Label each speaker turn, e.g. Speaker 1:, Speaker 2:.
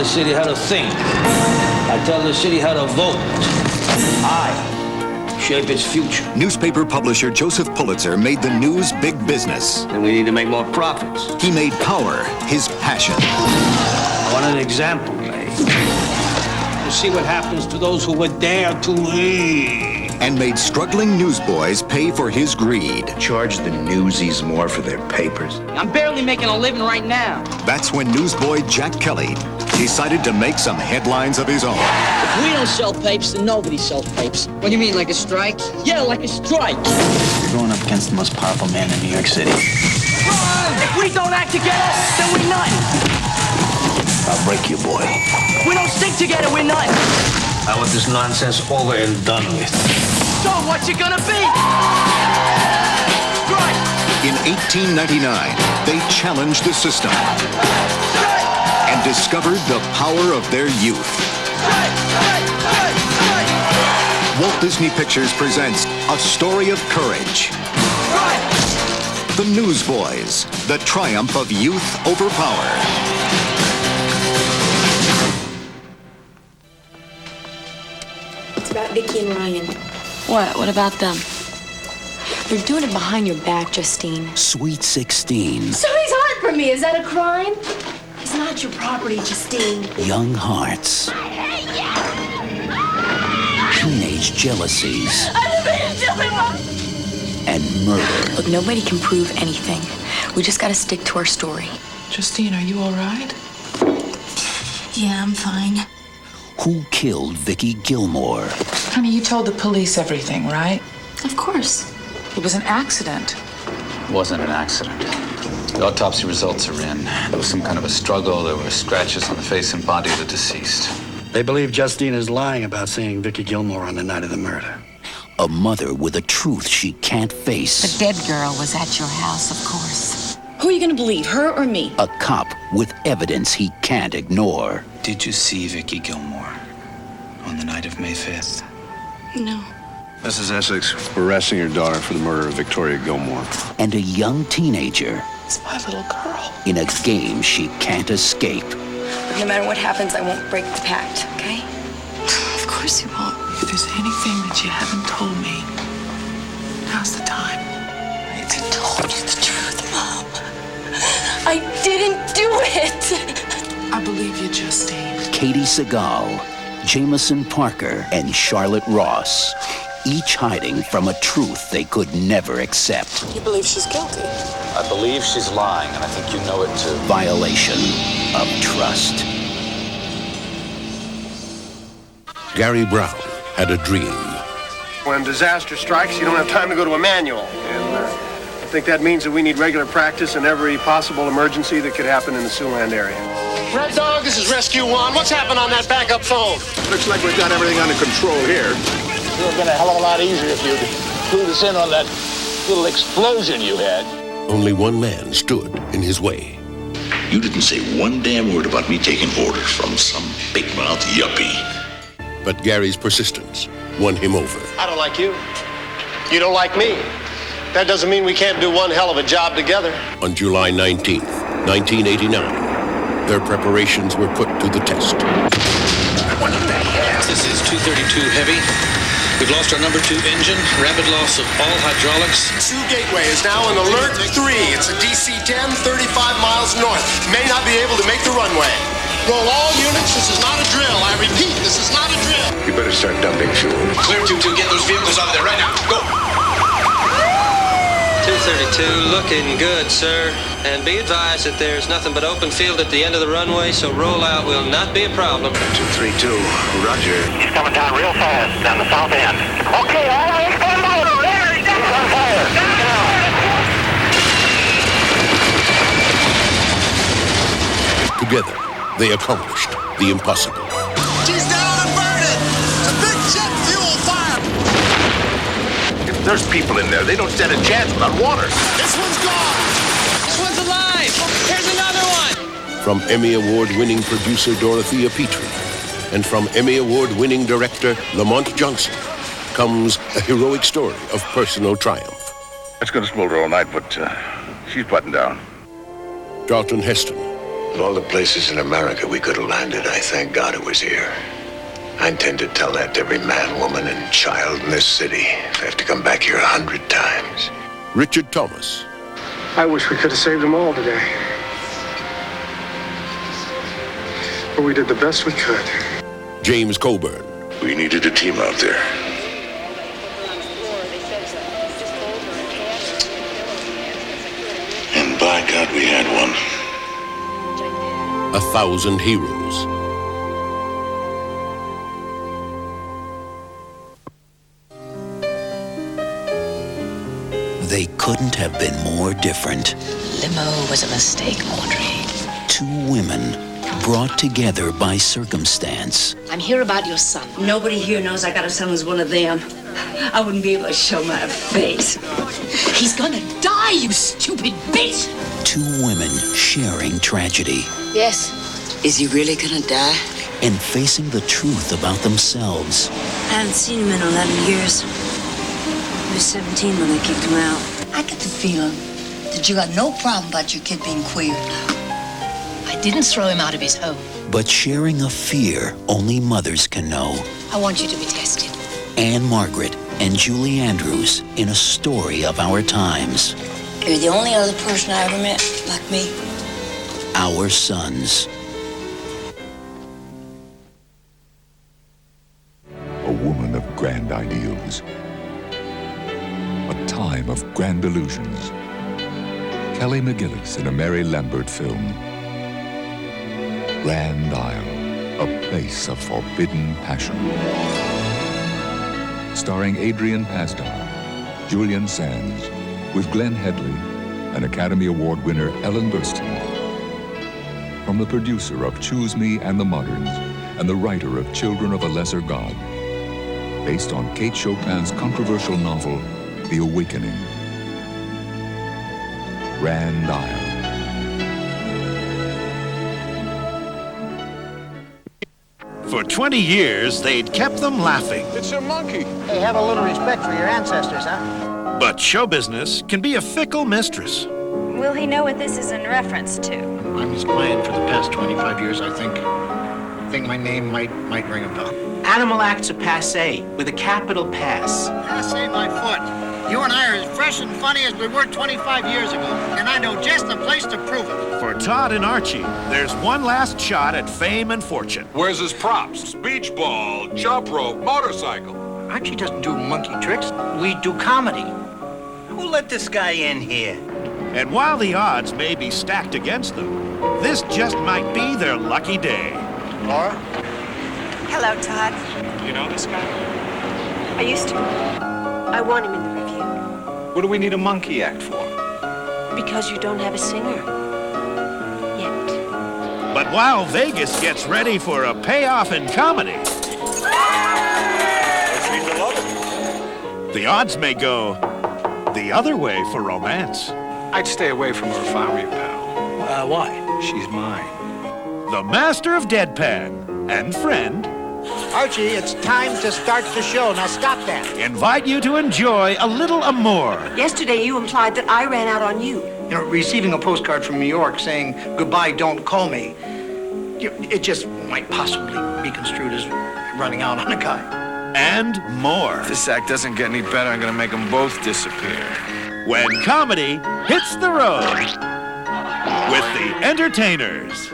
Speaker 1: city how to think. I tell the city how to vote. I shape its future.
Speaker 2: Newspaper publisher Joseph Pulitzer made the news big business.
Speaker 1: And we need to make more profits.
Speaker 2: He made power his passion.
Speaker 1: I want an example made. To see what happens to those who would dare to lead.
Speaker 2: And made struggling newsboys pay for his greed.
Speaker 3: Charge the Newsies more for their papers.
Speaker 4: I'm barely making a living right now.
Speaker 2: That's when newsboy Jack Kelly decided to make some headlines of his own.
Speaker 4: If we don't sell papes, then nobody sells papes. What do you mean, like a strike? Yeah, like a strike.
Speaker 5: You're going up against the most powerful man in New York City.
Speaker 4: If we don't act together, then we're nothing.
Speaker 1: I'll break you, boy.
Speaker 4: If we don't stick together, we're nothing.
Speaker 1: I want this nonsense over and done with.
Speaker 4: So what you gonna be? Strike!
Speaker 2: In 1899, they challenged the system and discovered the power of their youth. Walt Disney Pictures presents a story of courage. The Newsboys, the triumph of youth over power.
Speaker 6: It's about Vicky and Ryan.
Speaker 7: What? What about them? They're doing it behind your back, Justine.
Speaker 8: Sweet 16.
Speaker 6: So he's hard for me. Is that a crime? He's not your property, Justine.
Speaker 8: Young hearts. Teenage jealousies.
Speaker 6: I didn't mean to do him.
Speaker 8: And murder.
Speaker 7: Look, nobody can prove anything. We just gotta stick to our story.
Speaker 9: Justine, are you all right?
Speaker 6: Yeah, I'm fine.
Speaker 8: Who killed Vicky Gilmore?
Speaker 9: Honey, you told the police everything, right?
Speaker 6: Of course.
Speaker 9: It was an accident.
Speaker 5: It wasn't an accident. The autopsy results are in. There was some kind of a struggle. There were scratches on the face and body of the deceased.
Speaker 10: They believe Justine is lying about seeing Vicky Gilmore on the night of the murder.
Speaker 8: A mother with a truth she can't face.
Speaker 11: The dead girl was at your house, of course.
Speaker 6: Who are you going to believe, her or me?
Speaker 8: A cop with evidence he can't ignore.
Speaker 5: Did you see Vicky Gilmore on the night of May 5th?
Speaker 6: No.
Speaker 12: Mrs. Essex, we're arresting your daughter for the murder of Victoria Gilmore.
Speaker 8: And a young teenager.
Speaker 9: It's my little girl.
Speaker 8: In a game she can't escape.
Speaker 7: No matter what happens, I won't break the pact, okay?
Speaker 6: Of course you won't.
Speaker 9: If there's anything that you haven't told me, now's the time.
Speaker 6: I told you the truth, Mom. I didn't do it.
Speaker 9: I believe you, Justine.
Speaker 8: Katie Seagal, Jameson Parker, and Charlotte Ross, each hiding from a truth they could never accept.
Speaker 9: You believe she's guilty?
Speaker 5: I believe she's lying, and I think you know it too.
Speaker 8: Violation of trust.
Speaker 13: Gary Brown had a dream.
Speaker 14: When disaster strikes, you don't have time to go to a manual. And I think that means that we need regular practice in every possible emergency that could happen in the Siouxland area.
Speaker 15: Red Dog, this is Rescue 1. What's happened on that backup phone?
Speaker 12: Looks like we've got everything under control here.
Speaker 15: It would have been a hell of a lot easier if you'd clued us in on that little explosion you had.
Speaker 13: Only one man stood in his way.
Speaker 16: You didn't say one damn word about me taking orders from some big-mouth yuppie.
Speaker 13: But Gary's persistence won him over.
Speaker 14: I don't like you. You don't like me. That doesn't mean we can't do one hell of a job together.
Speaker 13: On July 19th, 1989, their preparations were put to the test.
Speaker 17: This is 232 Heavy. We've lost our number 2 engine, rapid loss of all hydraulics.
Speaker 15: Sioux Gateway is now in alert 3. It's a DC-10, 35 miles north. May not be able to make the runway. Roll all units, this is not a drill. I repeat, this is not a drill.
Speaker 12: You better start dumping fuel.
Speaker 17: Clear 2-2, get those vehicles out of there right now. Go!
Speaker 18: 232, looking good, sir. And be advised that there's nothing but open field at the end of the runway, so rollout will not be a problem.
Speaker 12: 232, roger.
Speaker 15: He's coming down real fast, down the south end. Okay, all right, stand by. There, he's on fire.
Speaker 13: Together, they accomplished the impossible.
Speaker 15: She's down and burning. It's a big jet fuel fire.
Speaker 12: If there's people in there, they don't stand a chance without water.
Speaker 15: This one's gone.
Speaker 18: This one's alive! Here's another one!
Speaker 13: From Emmy Award-winning producer Dorothea Petrie and from Emmy Award-winning director Lamont Johnson comes a heroic story of personal triumph.
Speaker 12: It's going to smolder all night, but she's buttoned down.
Speaker 13: Charlton Heston,
Speaker 3: Of all the places in America we could have landed, I thank God it was here. I intend to tell that to every man, woman, and child in this city if I have to come back here 100 times.
Speaker 13: Richard Thomas.
Speaker 14: I wish we could have saved them all today. But we did the best we could.
Speaker 13: James Coburn.
Speaker 16: We needed a team out there. And by God, we had one.
Speaker 13: 1,000 Heroes.
Speaker 8: They couldn't have been more different.
Speaker 11: Limo was a mistake, Audrey.
Speaker 8: Two women brought together by circumstance.
Speaker 11: I'm here about your son.
Speaker 19: Nobody here knows I got a son who's one of them. I wouldn't be able to show my face.
Speaker 11: He's gonna die, you stupid bitch!
Speaker 8: Two women sharing tragedy.
Speaker 19: Yes. Is he really gonna die?
Speaker 8: And facing the truth about themselves.
Speaker 19: I haven't seen him in 11 years. He was 17 when they kicked him out.
Speaker 20: I get the feeling that you got no problem about your kid being queer.
Speaker 11: I didn't throw him out of his home.
Speaker 8: But sharing a fear only mothers can know.
Speaker 11: I want you to be tested.
Speaker 8: Anne Margaret and Julie Andrews in a story of our times.
Speaker 20: You're the only other person I ever met like me.
Speaker 8: Our sons.
Speaker 21: A woman of grand ideals. A time of grand illusions. Kelly McGillis in a Mary Lambert film. Grand Isle, a place of forbidden passion. Starring Adrian Pasdar, Julian Sands, with Glenn Headley and Academy Award winner Ellen Burstyn. From the producer of Choose Me and the Moderns and the writer of Children of a Lesser God. Based on Kate Chopin's controversial novel, The Awakening. Grand Isle.
Speaker 22: For 20 years, they'd kept them laughing.
Speaker 23: It's a monkey. Hey, have a little respect for your ancestors, huh?
Speaker 22: But show business can be a fickle mistress.
Speaker 24: Will he know what this is in reference to?
Speaker 23: I'm his client for the past 25 years, I think. I think my name might ring a bell.
Speaker 25: Animal acts are passé, with a capital pass.
Speaker 23: Passé my foot. You and I are as fresh and funny as we were 25 years ago, and I know just the place to prove it.
Speaker 22: For Todd and Archie, there's one last shot at fame and fortune.
Speaker 12: Where's his props? Beach ball, jump rope, motorcycle.
Speaker 23: Archie doesn't do monkey tricks.
Speaker 25: We do comedy. Who let this guy in here?
Speaker 22: And while the odds may be stacked against them, this just might be their lucky day.
Speaker 23: Laura?
Speaker 24: Hello, Todd.
Speaker 12: You know this guy?
Speaker 24: I used to. I want him in the review.
Speaker 12: What do we need a monkey act for?
Speaker 24: Because you don't have a singer. Yet.
Speaker 22: But while Vegas gets ready for a payoff in comedy, the odds may go the other way for romance.
Speaker 12: I'd stay away from her if I were you, pal.
Speaker 23: Why?
Speaker 12: She's mine.
Speaker 22: The master of deadpan and friend
Speaker 23: Archie, it's time to start the show. Now stop that.
Speaker 22: invite you to enjoy a little amour.
Speaker 24: Yesterday you implied that I ran out on you.
Speaker 23: You know, receiving a postcard from New York saying, goodbye, don't call me, it just might possibly be construed as running out on a guy.
Speaker 22: And more.
Speaker 12: If this act doesn't get any better, I'm gonna make them both disappear.
Speaker 22: When comedy hits the road with the entertainers.